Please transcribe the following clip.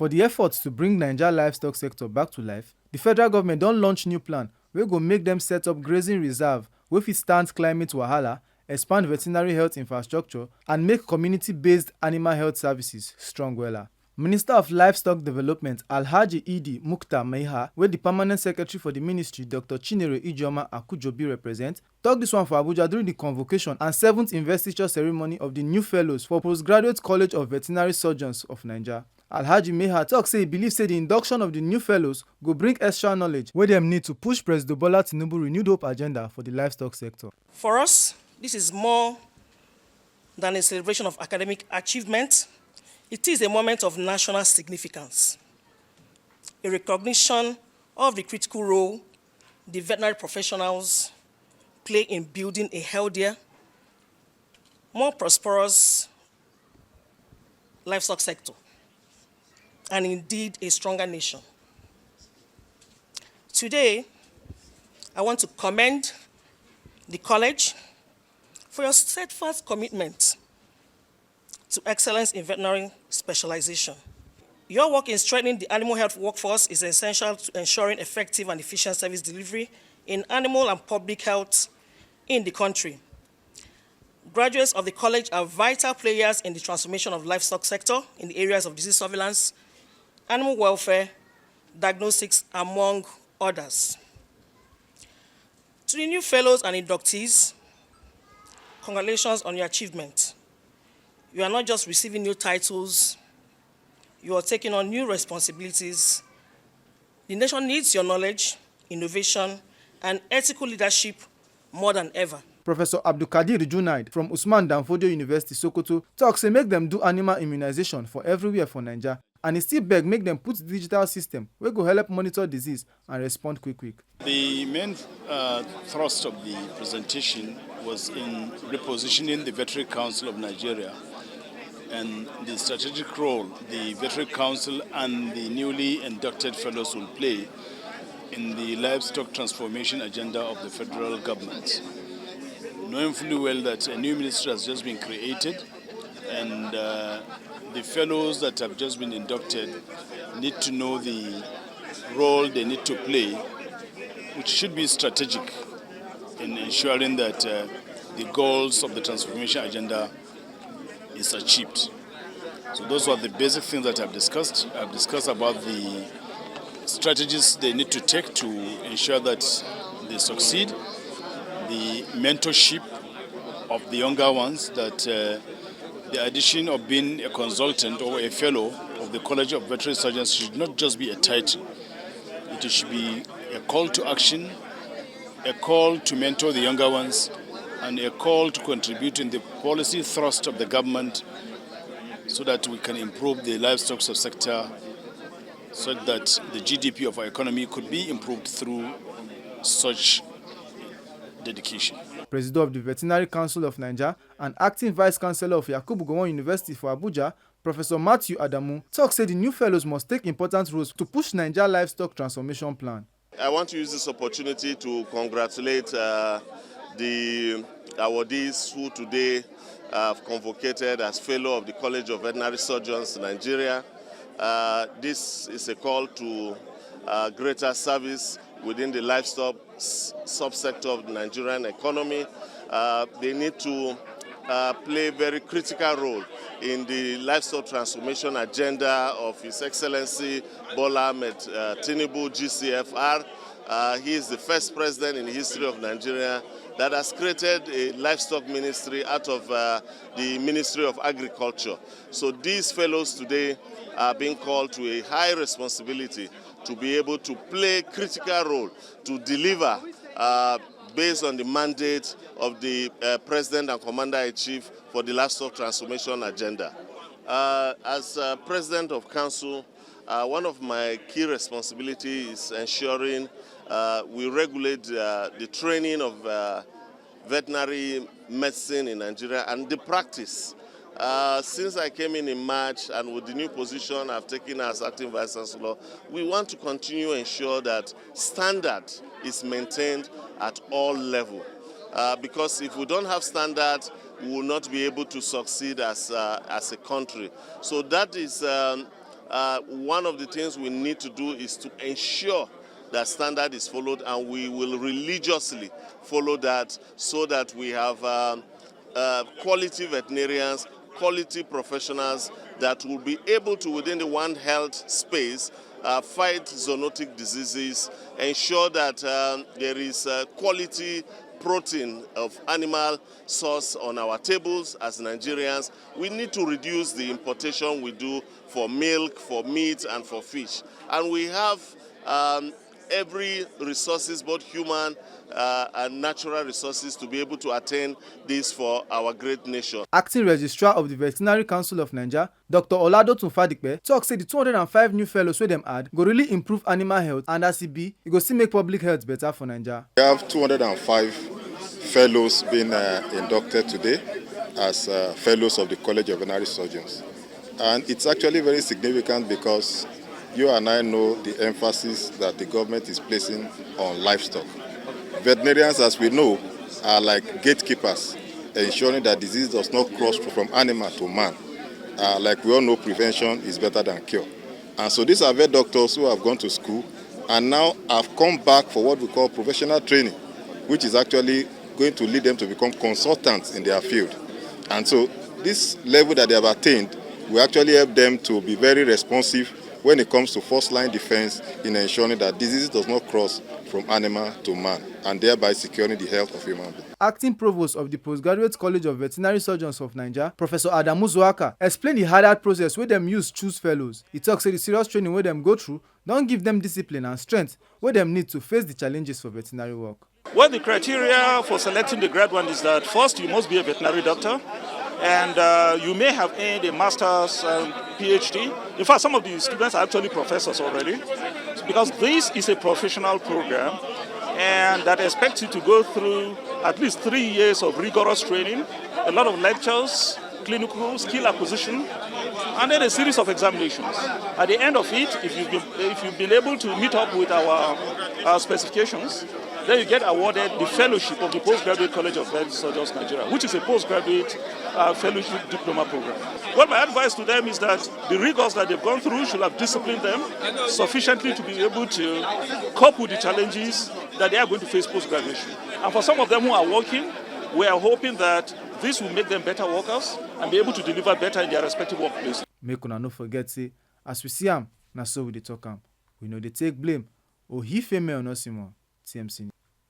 For the efforts to bring Naija livestock sector back to life, the federal government don launch new plan wey go make dem set up grazing reserve wey fit stand climate wahala, expand veterinary health infrastructure, and make community-based animal health services strong wella. Minister of Livestock Development Alhaji Idi Mukhtar Maiha, wey the permanent secretary for the ministry Dr. Chinere Ijeoma Akujobi represent, tok dis one for Abuja during the convocation and 7th investiture ceremony of the new fellows for Postgraduate College of Veterinary Surgeons of Naija. Alhaji Maiha tok say e believe say the induction of the new fellows go bring extra knowledge wey dem need to push President Bola Tinubu renewed hope agenda for the livestock sector. For us, this is more than a celebration of academic achievement. It is a moment of national significance, a recognition of the critical role the veterinary professionals play in building a healthier, more prosperous livestock sector, and indeed a stronger nation. Today, I want to commend the college for your steadfast commitment to excellence in veterinary specialization. Your work in strengthening the animal health workforce is essential to ensuring effective and efficient service delivery in animal and public health in the country. Graduates of the college are vital players in the transformation of the livestock sector in the areas of disease surveillance, animal welfare, diagnostics, among others. To the new fellows and inductees, congratulations on your achievement. You are not just receiving new titles, you are taking on new responsibilities. The nation needs your knowledge, innovation, and ethical leadership more than ever. Professor Abdulkadir Junaid from Usman Danfodio University, Sokoto, tok say make dem do animal immunization for everywhere for Naija, and e still beg make dem put digital system wey go help monitor disease and respond quick. The main thrust of the presentation was in repositioning the Veterinary Council of Nigeria and the strategic role the Veterinary Council and the newly inducted fellows will play in the livestock transformation agenda of the federal government. Knowing fully well that a new ministry has just been created and the fellows that have just been inducted need to know the role they need to play, which should be strategic in ensuring that the goals of the transformation agenda is achieved. So those were the basic things that I've discussed. I've discussed about the strategies they need to take to ensure that they succeed, the mentorship of the younger ones, that the addition of being a consultant or a fellow of the College of Veterinary Surgeons should not just be a title. It should be a call to action, a call to mentor the younger ones, and a call to contribute in the policy thrust of the government so that we can improve the livestock sector so that the GDP of our economy could be improved through such dedication. President of the Veterinary Council of Naija and acting Vice Chancellor of Yakubu Gowon University for Abuja, Professor Matthew Adamu, tok say the new fellows must take important roles to push Naija livestock transformation plan. I want to use this opportunity to congratulate the awardees who today have convocated as fellow of the College of Veterinary Surgeons in Nigeria. This is a call to greater service within the livestock subsector of the Nigerian economy. They need to play a very critical role in the livestock transformation agenda of His Excellency Bola Ahmed Tinubu, GCFR. He is the first president in the history of Nigeria that has created a livestock ministry out of the Ministry of Agriculture. So these fellows today are being called to a high responsibility to be able to play a critical role to deliver based on the mandate of the President and Commander-in-Chief for the livestock transformation agenda. As President of Council, one of my key responsibilities is ensuring we regulate the training of veterinary medicine in Nigeria and the practice. Since I came in March and with the new position I've taken as acting Vice Chancellor, we want to continue to ensure that standard is maintained at all levels. Because if we don't have standards, we will not be able to succeed as a country. So that is one of the things we need to do is to ensure that standard is followed, and we will religiously follow that so that we have quality veterinarians, quality professionals that will be able to, within the One Health space, fight zoonotic diseases, ensure that there is quality protein of animal source on our tables as Nigerians. We need to reduce the importation we do for milk, for meat, and for fish. And we have every resources, both human and natural resources, to be able to attain this for our great nation. Acting Registrar of the Veterinary Council of Naija, Dr. Oladotun Fadipe, talk say the 205 new fellows wey dem add go really improve animal health, and as e be, e go still make public health better for Naija. We have 205 fellows being inducted today as fellows of the College of Veterinary Surgeons. And it's actually very significant because you and I know the emphasis that the government is placing on livestock. Veterinarians, as we know, are like gatekeepers, ensuring that disease does not cross from animal to man. Like we all know, prevention is better than cure. And so these are vet doctors who have gone to school and now have come back for what we call professional training, which is actually going to lead them to become consultants in their field. And so this level that they have attained will actually help them to be very responsive when it comes to first-line defense in ensuring that disease does not cross from animal to man, and thereby securing the health of human beings. Acting Provost of the Postgraduate College of Veterinary Surgeons of Naija, Professor Adamu Zuaka, explain the hard process wey dem use choose fellows. He talks say the serious training wey dem go through don give them discipline and strength wey dem need to face the challenges for veterinary work. Well, the criteria for selecting the grad one is that first you must be a veterinary doctor, and you may have earned a master's and PhD. In fact, some of the students are actually professors already, because this is a professional program and that expects you to go through at least 3 years of rigorous training, a lot of lectures, clinical skill acquisition, and then a series of examinations. At the end of it, if you've been able to meet up with our specifications, then you get awarded the fellowship of the Postgraduate College of Veterinary Surgeons Nigeria, which is a postgraduate fellowship diploma program. Well, my advice to them is that the rigors that they've gone through should have disciplined them sufficiently to be able to cope with the challenges that they are going to face post-graduation. And for some of them who are working, we are hoping that this will make them better workers and be able to deliver better in their respective workplaces. Make una no forget, say, as we see am, na so we dey talk am. We know they take blame. Oh, he female or no, Simon. TMC.